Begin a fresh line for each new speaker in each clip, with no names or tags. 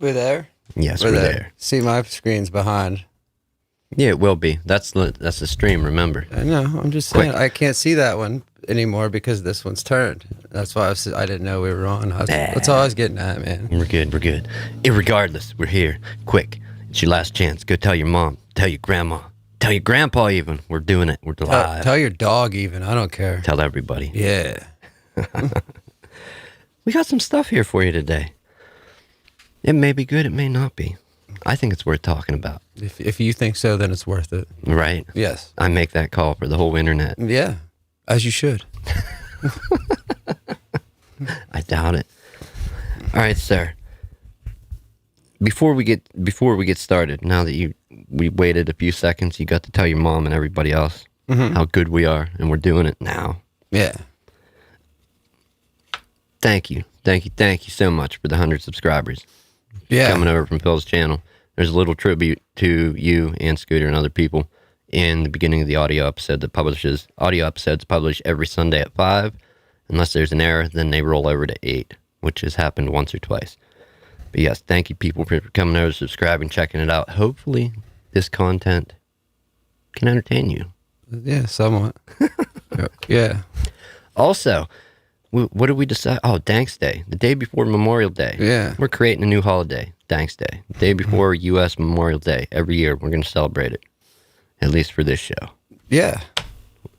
We're there?
Yes, we're there.
See, my screen's behind.
Yeah, it will be. That's the stream, remember.
I know. I'm just saying. I can't see that one anymore because this one's turned. That's why I didn't know we were on. That's all I was getting at, man.
We're good. Irregardless, we're here. Quick. It's your last chance. Go tell your mom. Tell your grandma. Tell your grandpa even. We're doing it. We're live.
Tell your dog even. I don't care.
Tell everybody.
Yeah.
We got some stuff here for you today. It may be good. It may not be. I think it's worth talking about.
If you think so, then it's worth it.
Right?
Yes.
I make that call for the whole internet.
Yeah. As you should.
I doubt it. All right, sir. Before we get started, now that we waited a few seconds, you got to tell your mom and everybody else how good we are, and we're doing it now.
Yeah.
Thank you so much for the 100 subscribers.
Yeah.
Coming over from Phil's channel. There's a little tribute to you and Scooter and other people in the beginning of the audio episode that publishes. Audio episodes publish every Sunday at 5. Unless there's an error, then they roll over to 8, which has happened once or twice. But yes, thank you people for coming over, subscribing, checking it out. Hopefully this content can entertain you.
Yeah, somewhat. Yeah.
Also, what did we decide? Oh, Thanks Day, the day before Memorial Day.
Yeah.
We're creating a new holiday, Thanks Day. The day before U.S. Memorial Day. Every year, we're going to celebrate it, at least for this show.
Yeah,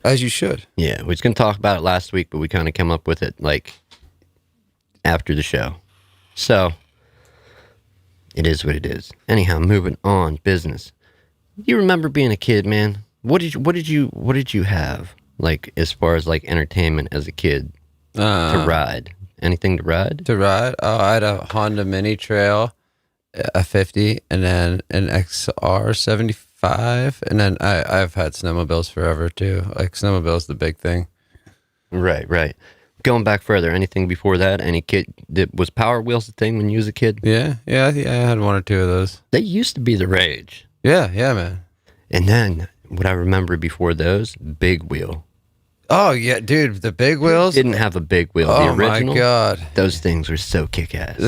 as you should.
Yeah, we was going to talk about it last week, but we kind of came up with it, like, after the show. So, it is what it is. Anyhow, moving on, business. You remember being a kid, man? What did you have, like, as far as, like, entertainment as a kid? To ride. Anything to ride?
To ride? Oh, I had a Honda Mini Trail, a 50, and then an XR 75, and then I've had snowmobiles forever too. Like snowmobiles, the big thing.
Right. Going back further, anything before that? Any kid was Power Wheels the thing when you was a kid?
Yeah. I had one or two of those.
They used to be the rage.
Yeah, man.
And then what I remember before those, Big Wheel.
Oh yeah, dude, the big wheels
didn't have a big wheel.
Oh
the original,
my god,
those things were so kick-ass.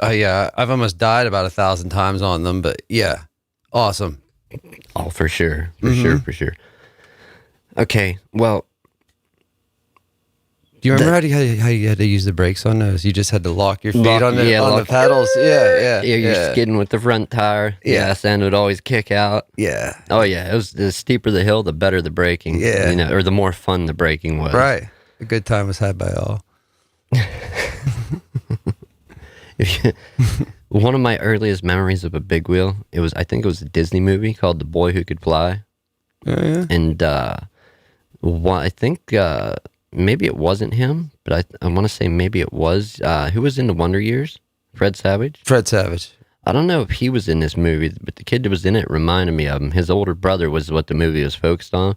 I've almost died about 1,000 times on them, but yeah, awesome.
Oh, for sure. For sure. Okay, well,
do you remember how you had to use the brakes on those? You just had to lock your feet on the pedals. Yeah.
You're skidding with the front tire.
Yeah.
Yes, and it would always kick out.
Yeah.
Oh yeah, it was the steeper the hill, the better the braking.
Yeah.
Or the more fun the braking was.
Right. A good time was had by all.
One of my earliest memories of a big wheel, I think it was a Disney movie called The Boy Who Could Fly.
Oh yeah.
And I think maybe it wasn't him, but I want to say maybe it was. Who was in the Wonder Years? Fred Savage?
Fred Savage.
I don't know if he was in this movie, but the kid that was in it reminded me of him. His older brother was what the movie was focused on,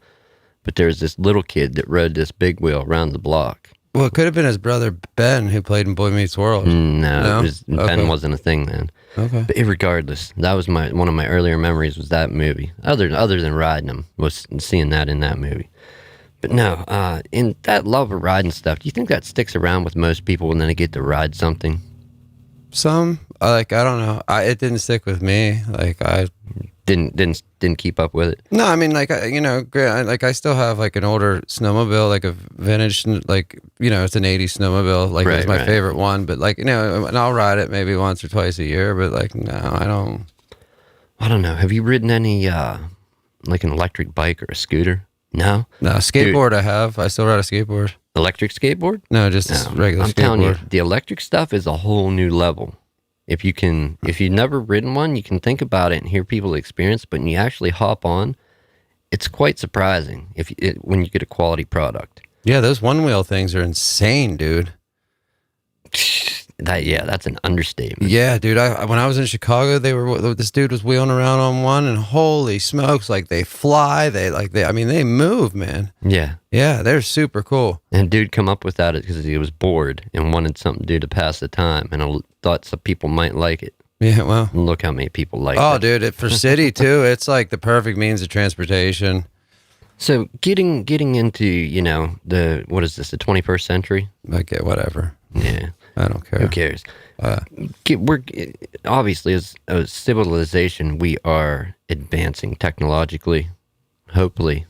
but there was this little kid that rode this big wheel around the block.
Well, it could have been his brother Ben who played in Boy Meets World.
No? Ben wasn't a thing then.
Okay.
But irregardless, that was one of my earlier memories was that movie. Other than riding them, was seeing that in that movie. But no, in that love of riding stuff, do you think that sticks around with most people when they get to ride something?
Some, I don't know. It didn't stick with me. Like I
didn't keep up with it.
No, I mean, like I still have like an older snowmobile, like a vintage, like it's an '80s snowmobile. Like it's my favorite one. But like and I'll ride it maybe once or twice a year. But like no, I don't know.
Have you ridden any like an electric bike or a scooter? No,
skateboard. Dude, I have. I still ride a skateboard.
Electric skateboard?
No, just regular skateboard. I'm telling you,
the electric stuff is a whole new level. If you've never ridden one, you can think about it and hear people experience, but when you actually hop on, it's quite surprising when you get a quality product.
Yeah, those one-wheel things are insane, dude.
That's an understatement.
Yeah, dude. When I was in Chicago, this dude was wheeling around on one, and holy smokes, like they fly. They move, man.
Yeah,
they're super cool.
And dude come up with that because he was bored and wanted something to do to pass the time, and I thought some people might like it.
Yeah, well,
and look how many people like it.
Oh, dude, for city too, it's like the perfect means of transportation.
So getting into the 21st century.
Okay, whatever.
Yeah.
I don't care.
Who cares? We're obviously, as a civilization, we are advancing technologically. Hopefully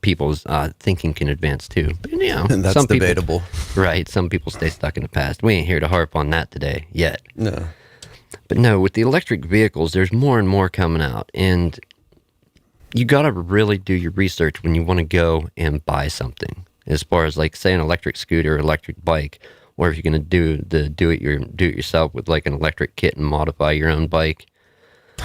people's thinking can advance too. But
And that's
some
debatable.
People, right? Some people stay stuck in the past. We ain't here to harp on that today yet.
No.
But no, with the electric vehicles, there's more and more coming out, and you got to really do your research when you want to go and buy something. As far as like, say, an electric scooter, electric bike, or if you're going to do it yourself with like an electric kit and modify your own bike.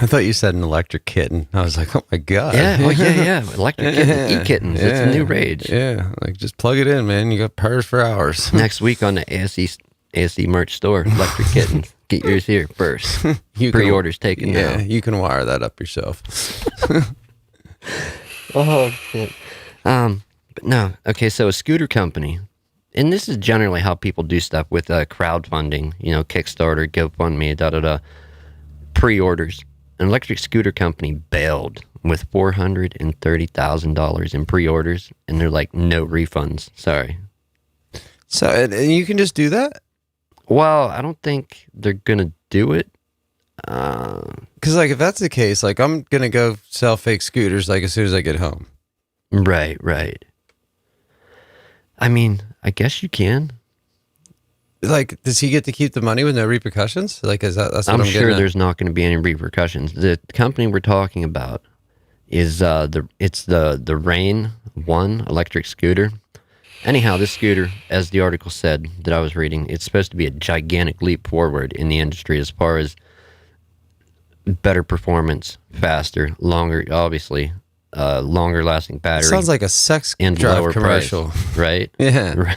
I thought you said an electric kitten. I was like, oh my God.
Yeah, electric kitten, e-kittens. It's a new rage.
Yeah, like just plug it in, man. You got purrs for hours.
Next week on the ASE merch store, electric kittens. Get yours here first. Pre-orders taken now.
Yeah, you can wire that up yourself.
Oh, shit. But no, okay, so a scooter company, and this is generally how people do stuff with crowdfunding, Kickstarter, GoFundMe, pre-orders. An electric scooter company bailed with $430,000 in pre-orders, and they're like, no refunds, sorry.
So, and you can just do that?
Well, I don't think they're going to do it.
Because, like, if that's the case, like, I'm going to go sell fake scooters, like, as soon as I get home.
Right. I mean, I guess you can.
Like, does he get to keep the money with no repercussions? Like, that's what I'm
sure
getting at.
There's not going to be any repercussions. The company we're talking about is the Rain 1 electric scooter. Anyhow, this scooter, as the article said that I was reading, it's supposed to be a gigantic leap forward in the industry as far as better performance, faster, longer, obviously, longer lasting battery.
Sounds like a sex
and
drive
lower
commercial.
Price, right?
Yeah.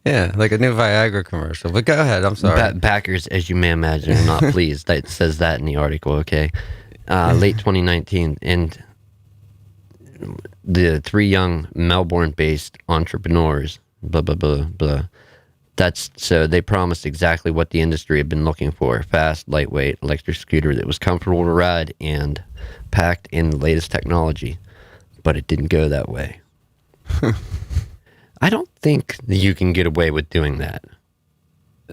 Yeah, like a new Viagra commercial. But go ahead, I'm sorry.
Backers, as you may imagine, are not pleased. That says that in the article, okay? Late 2019, and the 3 young Melbourne-based entrepreneurs, blah, blah, blah, blah. So they promised exactly what the industry had been looking for. A fast, lightweight electric scooter that was comfortable to ride and packed in the latest technology. But it didn't go that way. I don't think that you can get away with doing that.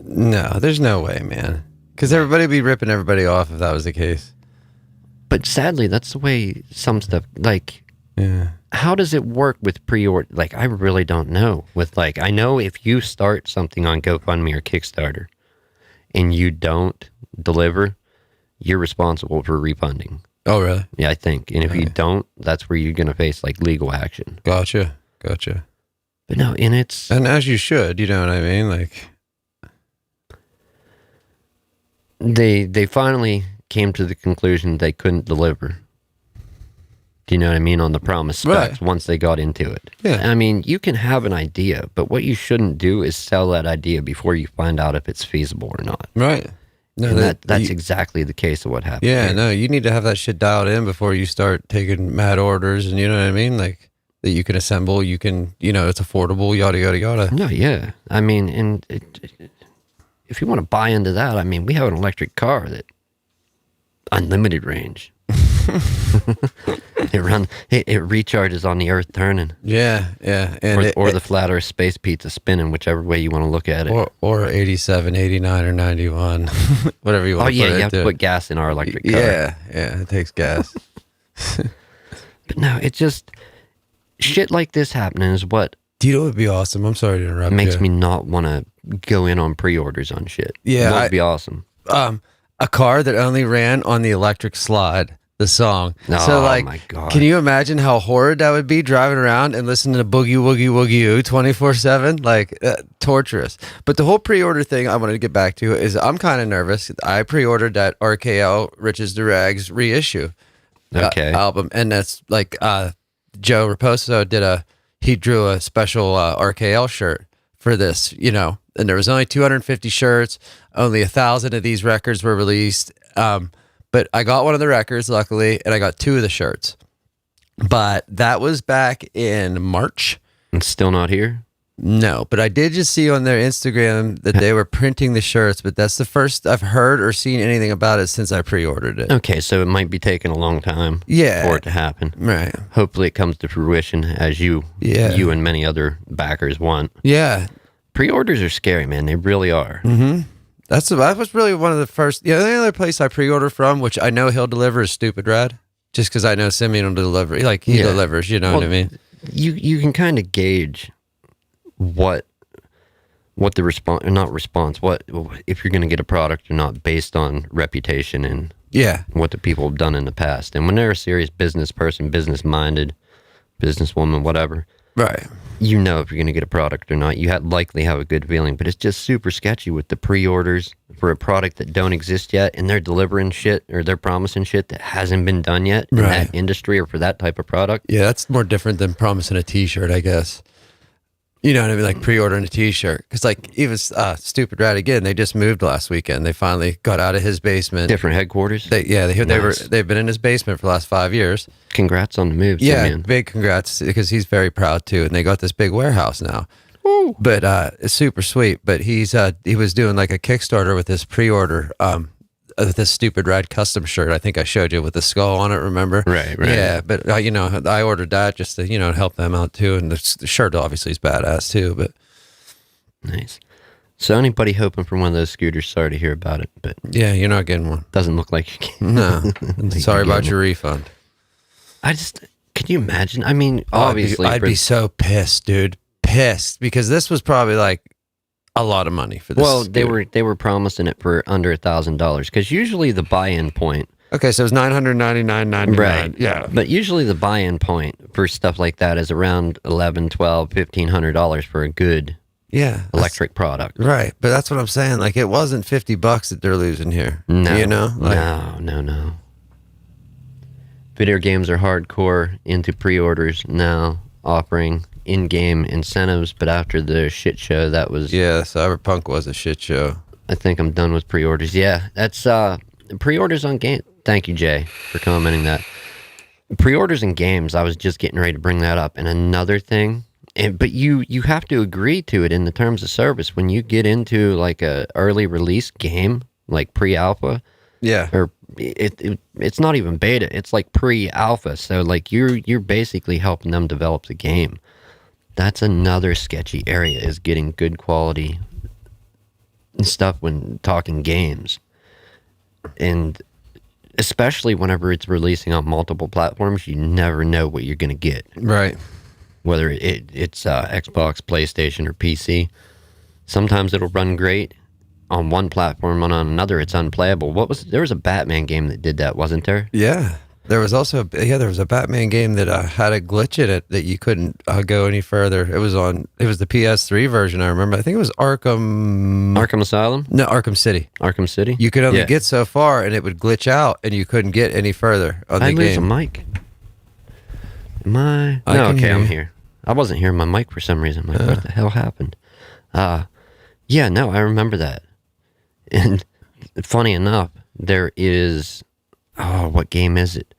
No, there's no way, man. Because everybody would be ripping everybody off if that was the case.
But sadly, that's the way some stuff, like...
Yeah.
How does it work with pre-order? Like, I really don't know. I know if you start something on GoFundMe or Kickstarter and you don't deliver, you're responsible for refunding.
Oh, really?
Yeah, I think. And if you don't, that's where you're going to face, like, legal action.
Gotcha.
But no, and it's...
And as you should, you know what I mean? Like...
They finally came to the conclusion they couldn't deliver. Do you know what I mean? On the promised specs, once they got into it.
Yeah.
I mean, you can have an idea, but what you shouldn't do is sell that idea before you find out if it's feasible or not.
Right. No,
that's exactly the case of what happened.
Yeah,
here.
no, you need to have that shit dialed in before you start taking mad orders, and you know what I mean? Like, that you can assemble, you can, it's affordable, yada, yada, yada.
No, yeah. I mean, and if you want to buy into that, I mean, we have an electric car that unlimited range. It recharges on the earth turning.
Yeah, and
or the flat Earth space pizza spinning, whichever way you want to look at it.
Or 87, 89, or 91, whatever you want to put it. Oh yeah,
you have to put gas in our electric car.
Yeah, it takes gas.
But no, it's just shit like this happening is what.
Do you know what would be awesome? I'm sorry to interrupt.
Makes me not want to go in on pre-orders on shit.
Yeah,
that would be awesome.
A car that only ran on the electric slide. The song.
Oh,
so like,
my God.
Can you imagine how horrid that would be driving around and listening to Boogie Woogie Woogie 24/7? Like, torturous. But the whole pre-order thing I wanted to get back to is I'm kind of nervous. I pre-ordered that RKL Riches to Rags reissue album. And that's like, Joe Raposo he drew a special RKL shirt for this, and there was only 250 shirts. Only 1,000 of these records were released. But I got one of the records, luckily, and I got 2 of the shirts. But that was back in March.
And still not here?
No, but I did just see on their Instagram that they were printing the shirts, but that's the first I've heard or seen anything about it since I pre-ordered it.
Okay, so it might be taking a long time for it to happen.
Right.
Hopefully it comes to fruition as you and many other backers want.
Yeah.
Pre-orders are scary, man. They really are.
Mm-hmm. That was really one of the first. Yeah, the only other place I pre-order from, which I know he'll deliver, is Stupid Red. Just because I know Simeon will deliver. Like, he delivers, you know what I mean?
You can kind of gauge what the response, not response, what if you're going to get a product or not based on reputation and what the people have done in the past. And when they're a serious business person, business-minded, businesswoman, whatever,
right?
You know if you're going to get a product or not. You likely have a good feeling, but it's just super sketchy with the pre-orders for a product that don't exist yet, and they're delivering shit or they're promising shit that hasn't been done yet in that industry or for that type of product.
Yeah, that's more different than promising a T-shirt, I guess. You know what I mean? Like pre-ordering a T-shirt. Because like even Stupid Rat, again, they just moved last weekend. They finally got out of his basement.
Different headquarters?
They've been in his basement for the last 5 years.
Congrats on the move.
Yeah,
man.
Big congrats, because he's very proud too. And they got this big warehouse now. Woo. But it's super sweet. But he was doing like a Kickstarter with this pre-order this Stupid Rat custom shirt. I think I showed you with the skull on it, remember?
Right.
Yeah, but I ordered that just to, help them out too. And the shirt obviously is badass too, but.
Nice. So anybody hoping for one of those scooters, sorry to hear about it, but.
Yeah, you're not getting one.
Doesn't look like you're getting
No. Sorry about your refund.
Can you imagine? I mean, obviously.
I'd be so pissed, dude. Pissed, because this was probably like a lot of money for this.
Well, they were promising it for under $1,000, because usually the buy-in point.
Okay, so it's $999.99.
Right.
Yeah.
But usually the buy-in point for stuff like that is around $1,100, $1,200, $1,500 for a good electric product.
Right. But that's what I'm saying. Like, it wasn't $50 that they're losing here.
No.
No.
Video games are hardcore into pre-orders now, offering in-game incentives, but after the shit show that was...
Yeah, Cyberpunk was a shit show.
I think I'm done with pre-orders. Yeah, that's pre-orders on game. Thank you, Jay, for commenting that. Pre-orders in games, I was just getting ready to bring that up. And another thing, but you have to agree to it in the terms of service. When you get into like a early release game, like pre-alpha, or it's not even beta, it's like pre-alpha. So like you're basically helping them develop the game. That's another sketchy area, is getting good quality stuff when talking games. And especially whenever it's releasing on multiple platforms, you never know what you're going to get.
Right.
Whether it's Xbox, PlayStation, or PC. Sometimes it'll run great on one platform, and on another it's unplayable. There was a Batman game that did that, wasn't there?
Yeah. There was also a Batman game that had a glitch in it that you couldn't go any further. It was the PS3 version, I remember. I think it was
Arkham Asylum?
No, Arkham City.
Arkham City?
You could only get so far, and it would glitch out, and you couldn't get any further on the game.
I lose a mic. No, okay, I'm here. I wasn't hearing my mic for some reason. I'm like, what the hell happened? Yeah, no, I remember that. And funny enough, there is... Oh, what game is it?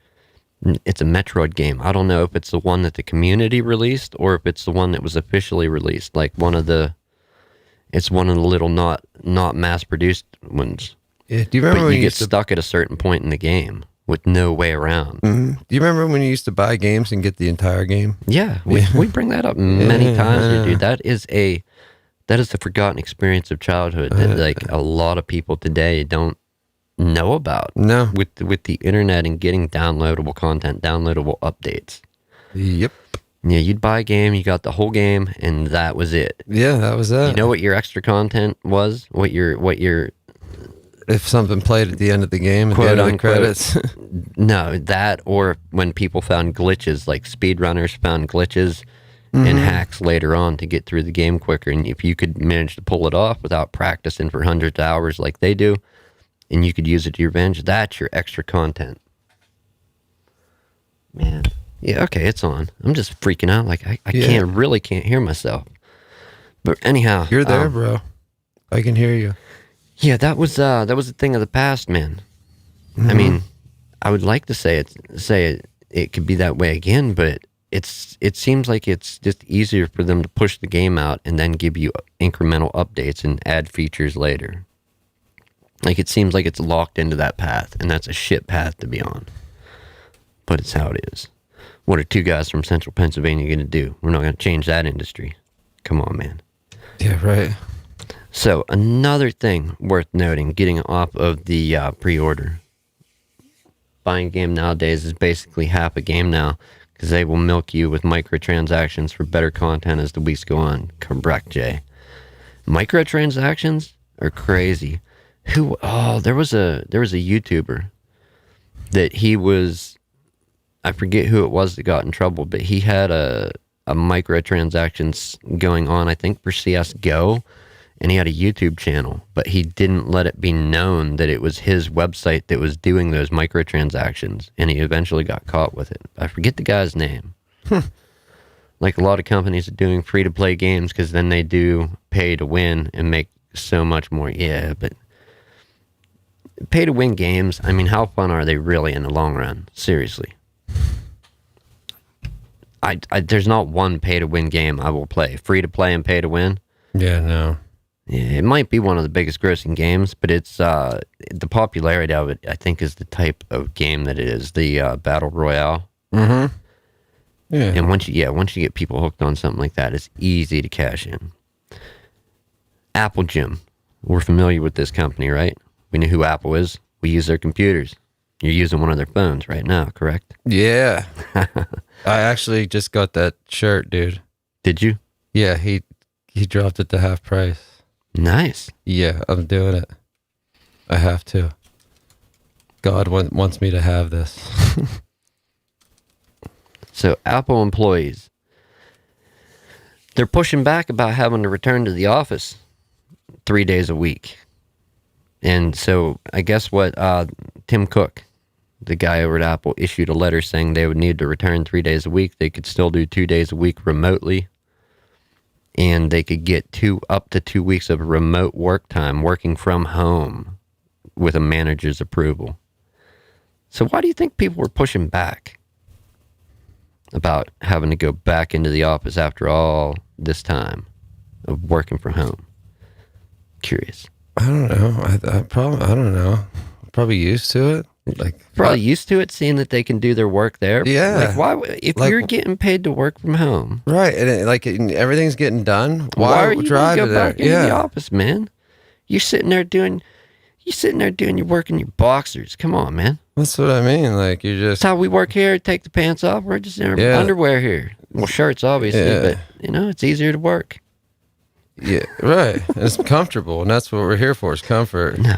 It's a Metroid game. I don't know if it's the one that the community released or if it's the one that was officially released. Like it's one of the little not mass-produced ones.
Yeah. Do you remember when
you get stuck at a certain point in the game with no way around?
Mm-hmm. Do you remember when you used to buy games and get the entire game?
Yeah, we bring that up many times, dude. That is the forgotten experience of childhood that like a lot of people today don't know about.
No.
With the internet and getting downloadable content, downloadable updates.
Yep.
Yeah, you'd buy a game, you got the whole game, and that was it.
Yeah, that was it.
You know what your extra content was? What your
if something played at the end of the game, at the end of the credits.
No, that, or when people found glitches, like speedrunners found glitches and hacks later on to get through the game quicker. And if you could manage to pull it off without practicing for hundreds of hours like they do, and you could use it to your advantage, that's your extra content. Man. Yeah, okay, it's on. I'm just freaking out. Like, I can't hear myself. But anyhow.
You're there, bro. I can hear you.
Yeah, that was a thing of the past, man. I mean, I would like to say it could be that way again, but it seems like it's just easier for them to push the game out and then give you incremental updates and add features later. Like, it seems like it's locked into that path, and that's a shit path to be on. But it's how it is. What are two guys from central Pennsylvania going to do? We're not going to change that industry. Come on, man.
Yeah, right.
So another thing worth noting, getting off of the pre-order. Buying a game nowadays is basically half a game now, because they will milk you with microtransactions for better content as the weeks go on. Correct, Jay. Microtransactions are crazy. There was a YouTuber that I forget who it was that got in trouble, but he had a microtransactions going on, I think for CSGO, and he had a YouTube channel, but he didn't let it be known that it was his website that was doing those microtransactions, and he eventually got caught with it. I forget the guy's name. Like a lot of companies are doing free-to-play games because then they do pay-to-win and make so much more. Yeah, but pay-to-win games, I mean, how fun are they really in the long run? Seriously. There's not one pay-to-win game I will play. Free-to-play and pay-to-win?
Yeah, no.
Yeah, it might be one of the biggest grossing games, but it's the popularity of it, I think, is the type of game that it is, the Battle Royale.
Mm-hmm. Yeah.
And once you get people hooked on something like that, it's easy to cash in. Apple Gym. We're familiar with this company, right? We know who Apple is. We use their computers. You're using one of their phones right now, correct?
Yeah. I actually just got that shirt, dude.
Did you?
Yeah, he dropped it to half price.
Nice.
Yeah, I'm doing it. I have to. God wants me to have this.
So Apple employees, they're pushing back about having to return to the office 3 days a week. And so I guess what Tim Cook, the guy over at Apple, issued a letter saying they would need to return 3 days a week. They could still do 2 days a week remotely. And they could get up to 2 weeks of remote work time working from home with a manager's approval. So why do you think people were pushing back about having to go back into the office after all this time of working from home? Curious.
I don't know. I don't know. I'm probably used to it.
Probably used to it, seeing that they can do their work there.
Yeah.
If you're getting paid to work from home,
right? And everything's getting done.
Why are you
drive
going to go back into
the
office, man? You're sitting there doing your work in your boxers. Come on, man.
That's what I mean. Like
That's how we work here. Take the pants off. We're just in our underwear here. Well, shirts obviously, but it's easier to work.
Yeah, right. And it's comfortable, and that's what we're here for. Is comfort.
No,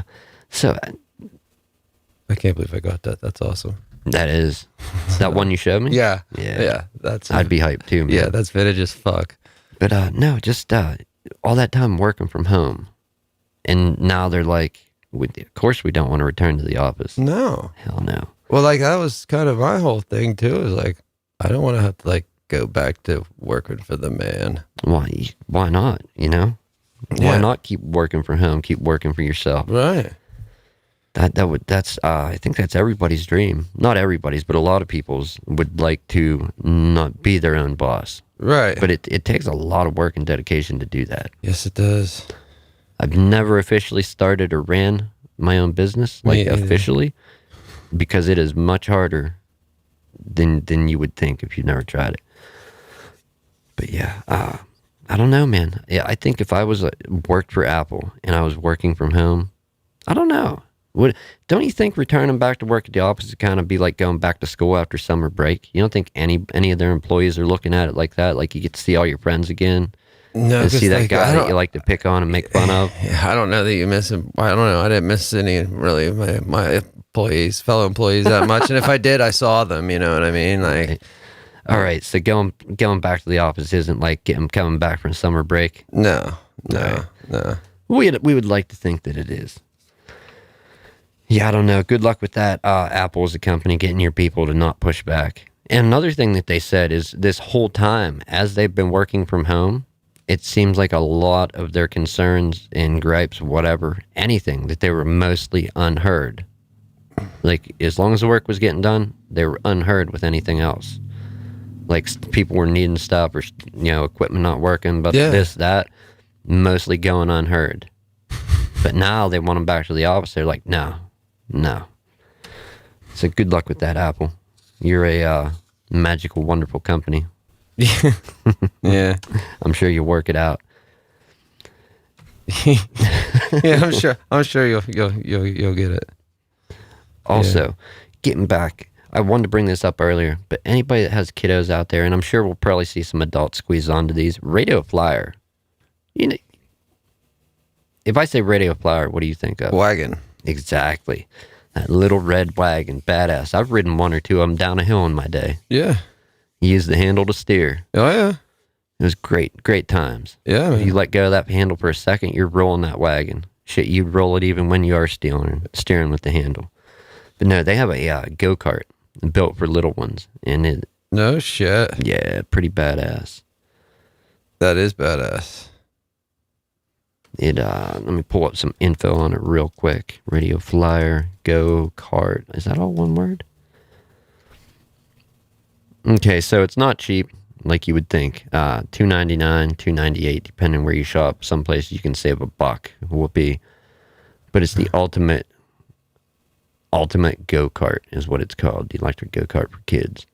so.
I can't believe I got that. That's awesome.
That is. That one you showed me?
Yeah.
Yeah.
That's.
I'd be hyped too, man.
Yeah, that's vintage as fuck.
But no, just all that time working from home. And now they're like, of course we don't want to return to the office.
No.
Hell no.
Well, like that was kind of my whole thing too, is like, I don't want to have to like go back to working for the man.
Why not? Why not keep working from home? Keep working for yourself.
Right.
That's I think that's everybody's dream. Not everybody's, but a lot of people's would like to not be their own boss.
Right.
But it takes a lot of work and dedication to do that.
Yes, it does.
I've never officially started or ran my own business, like officially, because it is much harder than you would think if you've never tried it. But yeah, I don't know, man. Yeah, I think if I was worked for Apple and I was working from home, I don't know. Don't you think returning back to work at the office would kind of be like going back to school after summer break? You don't think any of their employees are looking at it like that? Like you get to see all your friends again?
No,
and see that guy that you like to pick on and make fun of?
Yeah, I don't know that you miss him. I don't know. I didn't miss any, really, my fellow employees that much. And if I did, I saw them, you know what I mean? Like,
all right, so going back to the office isn't like coming back from summer break?
No.
We would like to think that it is. Yeah, I don't know. Good luck with that. Apple as a company getting your people to not push back. And another thing that they said is this whole time, as they've been working from home, it seems like a lot of their concerns and gripes, whatever, anything, that they were mostly unheard. Like, as long as the work was getting done, they were unheard with anything else. Like, people were needing stuff or, equipment not working, but this, that, mostly going unheard. But now they want them back to the office. They're like, no. So good luck with that, Apple. You're a magical, wonderful company.
Yeah.
I'm sure you'll work it out.
Yeah, I'm sure you'll get it.
Also, getting back, I wanted to bring this up earlier, but anybody that has kiddos out there, and I'm sure we'll probably see some adults squeeze onto these, radio flyer. You know, if I say radio flyer, what do you think of?
Wagon.
Exactly. That little red wagon, badass. I've ridden one or two of them down a hill in my day.
Yeah.
You use the handle to steer.
Oh, yeah.
It was great times.
Yeah, man.
If you let go of that handle for a second, you're rolling that wagon. Shit, you roll it even when you are steering with the handle. But no, they have a go-kart built for little ones. And it,
no shit.
Yeah, pretty badass.
That is badass.
Let me pull up some info on it real quick. Radio flyer, go-kart. Is that all one word? Okay, so it's not cheap like you would think. $2.99, $2.98, depending where you shop. Some places you can save $1. Whoopee. But it's the ultimate go-kart is what it's called. The electric go-kart for kids.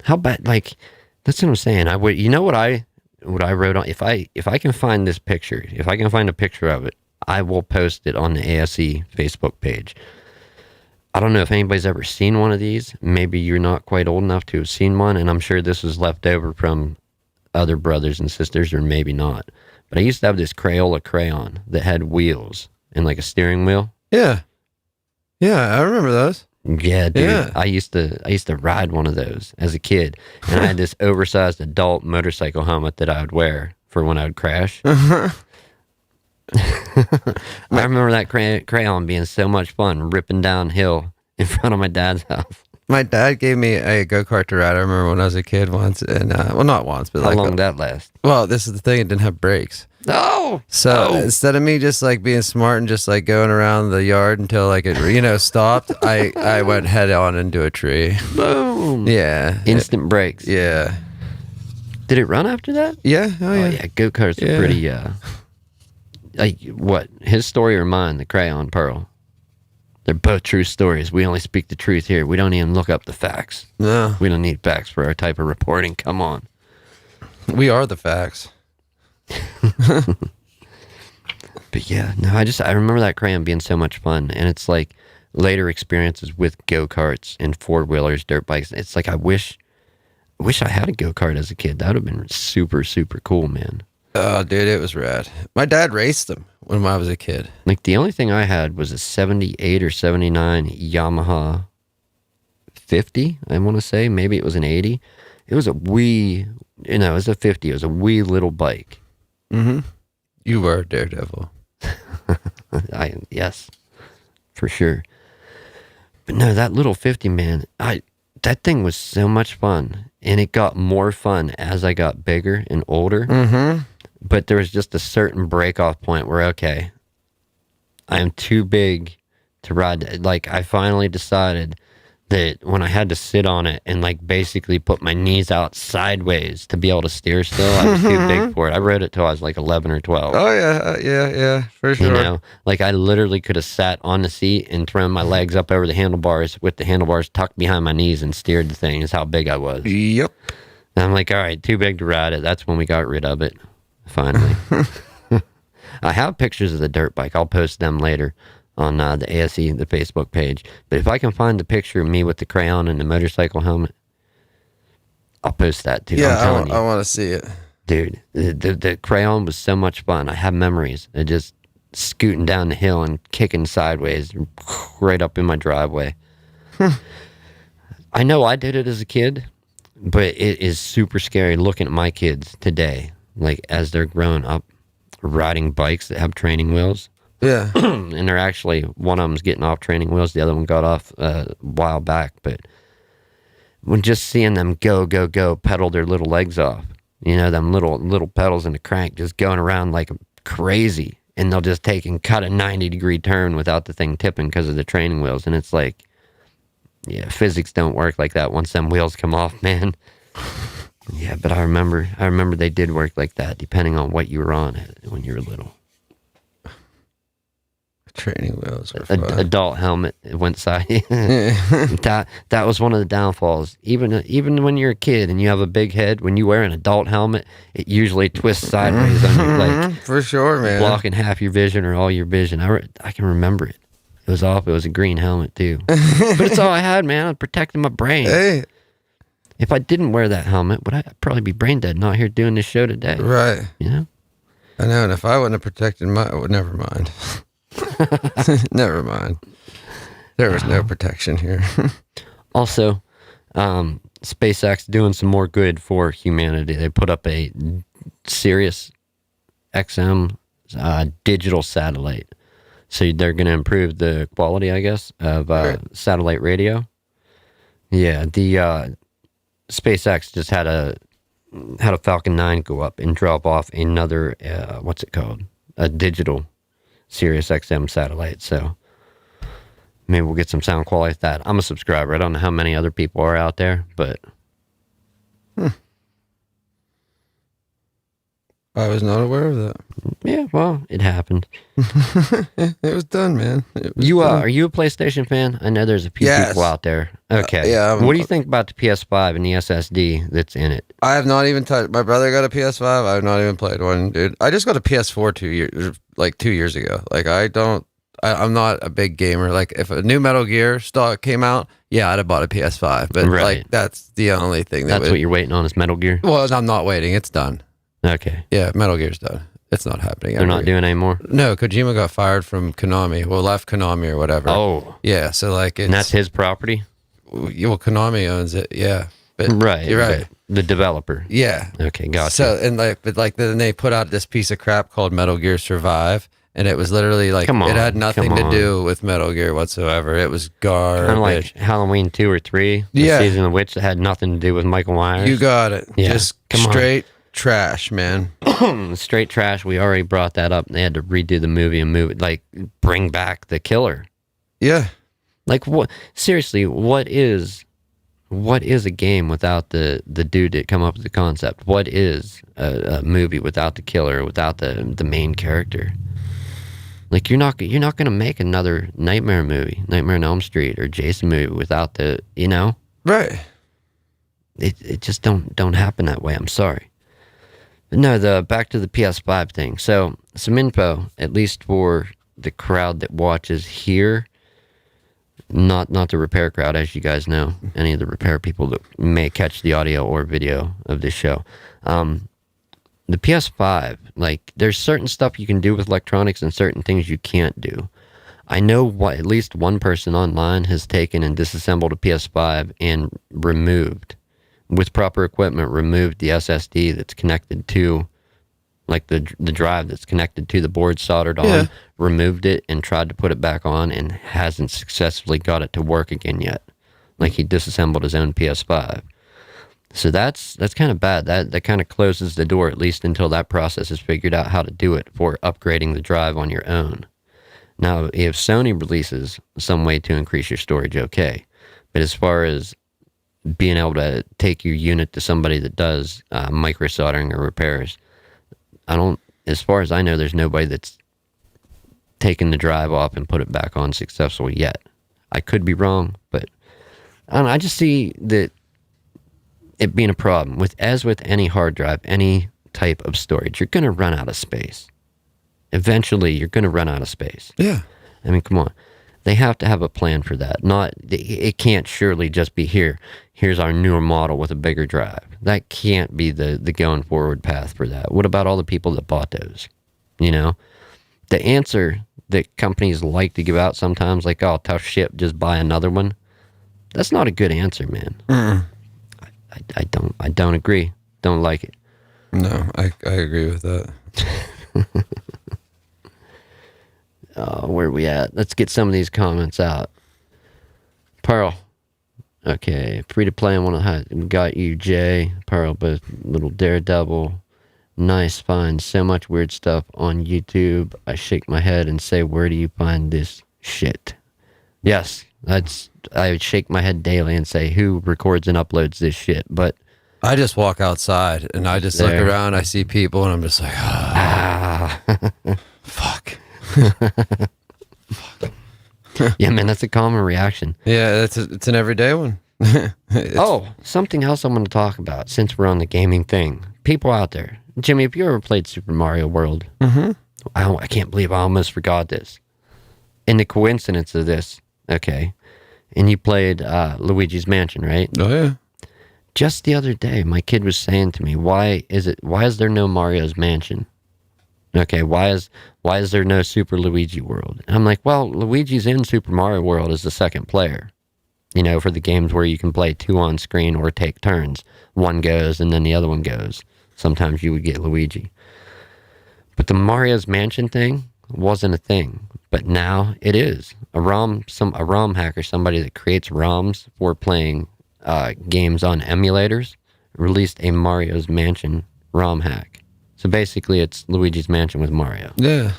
How bad? Like, that's what I'm saying. You know what I wrote on? If I can find this picture, if I can find a picture of it, I will post it on the ASE Facebook page. I don't know if anybody's ever seen one of these. Maybe you're not quite old enough to have seen one, and I'm sure this was left over from other brothers and sisters, or maybe not. But I used to have this Crayola crayon that had wheels and like a steering wheel.
Yeah. Yeah, I remember those.
Yeah, dude.
Yeah.
I used to ride one of those as a kid, and I had this oversized adult motorcycle helmet that I would wear for when I would crash. I remember that crayon being so much fun, ripping downhill in front of my dad's house.
My dad gave me a go-kart to ride. I remember when I was a kid once, and well, not once, but
how long did that last?
Well, this is the thing; it didn't have brakes.
Oh,
so instead of me just like being smart and just like going around the yard until like it stopped, I went head on into a tree.
Boom!
Yeah,
instant brakes.
Yeah.
Did it run after that?
Yeah. Oh yeah.
Yeah. Go-karts are pretty. Like what? His story or mine? The crayon pearl. They're both true stories. We only speak the truth here. We don't even look up the facts.
No.
We don't need facts for our type of reporting. Come on.
We are the facts.
But yeah, no, I remember that crayon being so much fun. And it's like later experiences with go-karts and four-wheelers, dirt bikes. It's like I wish I had a go-kart as a kid. That would have been super, super cool, man.
Oh, dude, it was rad. My dad raced them when I was a kid.
Like, the only thing I had was a 78 or 79 Yamaha 50, I want to say. Maybe it was an 80. It was a wee, it was a 50. It was a wee little bike.
Mm-hmm. You were a daredevil.
Yes, for sure. But no, that little 50, man, that thing was so much fun. And it got more fun as I got bigger and older.
Mm-hmm.
But there was just a certain break-off point where, okay, I am too big to ride. Like, I finally decided that when I had to sit on it and, like, basically put my knees out sideways to be able to steer still, I was too big for it. I rode it till I was, like, 11 or 12.
Oh, yeah, yeah, for sure.
You know, like, I literally could have sat on the seat and thrown my legs up over the handlebars with the handlebars tucked behind my knees and steered the thing. Is how big I was.
Yep.
And I'm like, all right, too big to ride it. That's when we got rid of it. Finally. I have pictures of the dirt bike. I'll post them later on the ASE, the Facebook page. But if I can find the picture of me with the crayon and the motorcycle helmet, I'll post that too.
Yeah, I want to see it.
Dude, the crayon was so much fun. I have memories of just scooting down the hill and kicking sideways right up in my driveway. I know I did it as a kid, but it is super scary looking at my kids today. Like, as they're growing up, riding bikes that have training wheels.
Yeah.
And they're actually, one of them's getting off training wheels, the other one got off a while back. But when just seeing them go, pedal their little legs off, them little pedals in the crank just going around like crazy. And they'll just take and cut a 90-degree turn without the thing tipping because of the training wheels. And it's like, yeah, physics don't work like that once them wheels come off, man. Yeah, but I remember they did work like that, depending on what you were on when you were little.
Training wheels are fun.
Adult helmet went side. That was one of the downfalls. Even when you're a kid and you have a big head, when you wear an adult helmet, it usually twists sideways on you, like
for sure, man,
blocking half your vision or all your vision. I can remember it. It was off. It was a green helmet too, but it's all I had, man. I'm protecting my brain.
Hey,
if I didn't wear that helmet, would I probably be brain dead? Not here doing this show today,
right?
You know.
I know, and if I wouldn't have protected never mind. Never mind. There was no protection here.
Also, SpaceX doing some more good for humanity. They put up a Sirius XM digital satellite. So they're going to improve the quality, I guess, of satellite radio. Yeah, the SpaceX just had a Falcon 9 go up and drop off another, what's it called? A digital Sirius XM satellite. So maybe we'll get some sound quality with that. I'm a subscriber. I don't know how many other people are out there, but...
I was not aware of that.
Yeah, well, it happened.
It was done, man.
Are you a PlayStation fan? I know there's a few people out there. Okay.
Yeah.
What do you think about the PS5 and the SSD that's in it?
I have not even touched. My brother got a PS5. I have not even played one, dude. I just got a PS4 2 years ago. Like I'm not a big gamer. Like if a new Metal Gear stock came out, yeah, I'd have bought a PS5. But like that's the only thing
that's what you're waiting on is Metal Gear.
Well, I'm not waiting. It's done.
Okay.
Yeah, Metal Gear's done. It's not happening.
They're not doing anymore?
No, Kojima got fired from Konami. Well, left Konami or whatever.
Oh.
Yeah, so like
and that's his property?
Well, Konami owns it, yeah. But
right.
You're right.
The developer.
Yeah.
Okay, gotcha.
So, and then they put out this piece of crap called Metal Gear Survive, and it was literally like, it had nothing to do with Metal Gear whatsoever. It was garbage.
Kind of like Halloween 2 or 3, the season of which had nothing to do with Michael Myers.
You got it. Yeah. Just straight trash, man.
Straight trash. We already brought that up. They had to redo the movie and bring back the killer.
Yeah.
Like what? Seriously, what is a game without the dude that come up with the concept? What is a movie without the killer, without the main character? Like you're not gonna make another Nightmare movie, Nightmare on Elm Street or Jason movie without the
right.
It just don't happen that way. I'm sorry. But no, back to the PS5 thing. So some info, at least for the crowd that watches here, not the repair crowd, as you guys know, any of the repair people that may catch the audio or video of this show. The PS5, like there's certain stuff you can do with electronics and certain things you can't do. I know at least one person online has taken and disassembled a PS5 and removed, with proper equipment, removed the SSD that's connected to, like the drive that's connected to the board soldered on, removed it and tried to put it back on and hasn't successfully got it to work again yet. Like he disassembled his own PS5. So that's kind of bad. That kind of closes the door, at least until that process is figured out how to do it for upgrading the drive on your own. Now, if Sony releases some way to increase your storage, okay. But as far as being able to take your unit to somebody that does micro soldering or repairs, as far as I know, there's nobody that's taken the drive off and put it back on successfully yet. I could be wrong, but I don't know, I just see that it being a problem. As with any hard drive, any type of storage, you're going to run out of space. Eventually, you're going to run out of space.
Yeah.
I mean, come on. They have to have a plan for that. It can't surely just be here's our newer model with a bigger drive. That can't be the going forward path for that. What about all the people that bought those? The answer that companies like to give out sometimes, like, oh, tough shit, just buy another one. That's not a good answer, man. I don't agree. Don't like it.
No, I agree with that.
Where are we at? Let's get some of these comments out. Pearl. Okay, free to play and one of the got you, Jay. Pearl, but little Daredevil. Nice find. So much weird stuff on YouTube. I shake my head and say, where do you find this shit? Yes, I shake my head daily and say, who records and uploads this shit? But
I just walk outside and I just look around. I see people and I'm just like, fuck.
Yeah, man, that's a common reaction.
Yeah, it's an everyday one.
Something else I'm going to talk about since we're on the gaming thing. People out there, Jimmy, have you ever played Super Mario World?
Mm-hmm.
I can't believe I almost forgot this. And the coincidence of this, okay, and you played Luigi's Mansion, right?
Oh yeah.
Just the other day, my kid was saying to me, why is there no Mario's Mansion? Okay, why is there no Super Luigi World? And I'm like, well, Luigi's in Super Mario World as the second player. You know, for the games where you can play two on screen or take turns. One goes and then the other one goes. Sometimes you would get Luigi. But the Mario's Mansion thing wasn't a thing. But now it is. A ROM hacker, somebody that creates ROMs for playing games on emulators, released a Mario's Mansion ROM hack. So basically it's Luigi's Mansion with Mario.
Yeah.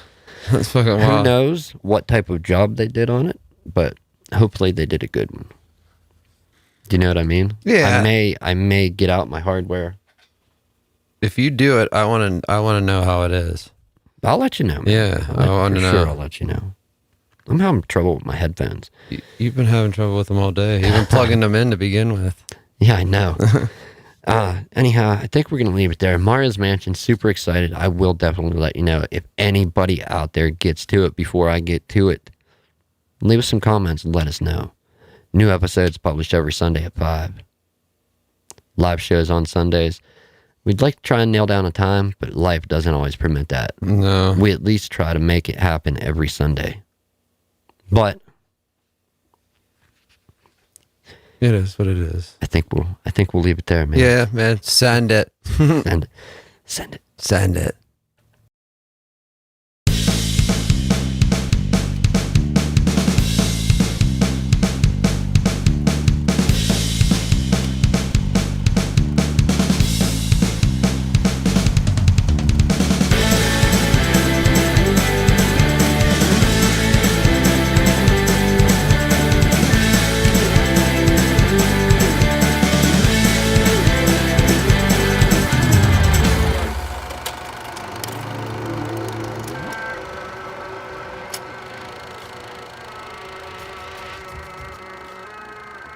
That's fucking wild.
Who knows what type of job they did on it, but hopefully they did a good one. Do you know what I mean?
Yeah.
I may get out my hardware.
If you do it, I want to know how it is.
I'll let you know, man.
Yeah, I want to know.
Sure, I'll let you know. I'm having trouble with my headphones.
You've been having trouble with them all day. You've been plugging them in to begin with.
Yeah, I know. Anyhow, I think we're going to leave it there. Mario's Mansion, super excited. I will definitely let you know if anybody out there gets to it before I get to it. Leave us some comments and let us know. New episodes published every Sunday at 5. Live shows on Sundays. We'd like to try and nail down a time, but life doesn't always permit that.
No.
We at least try to make it happen every Sunday. But
it is what it is.
I think we'll leave it there, man.
Yeah, man. Send it.
Send it.
Send it.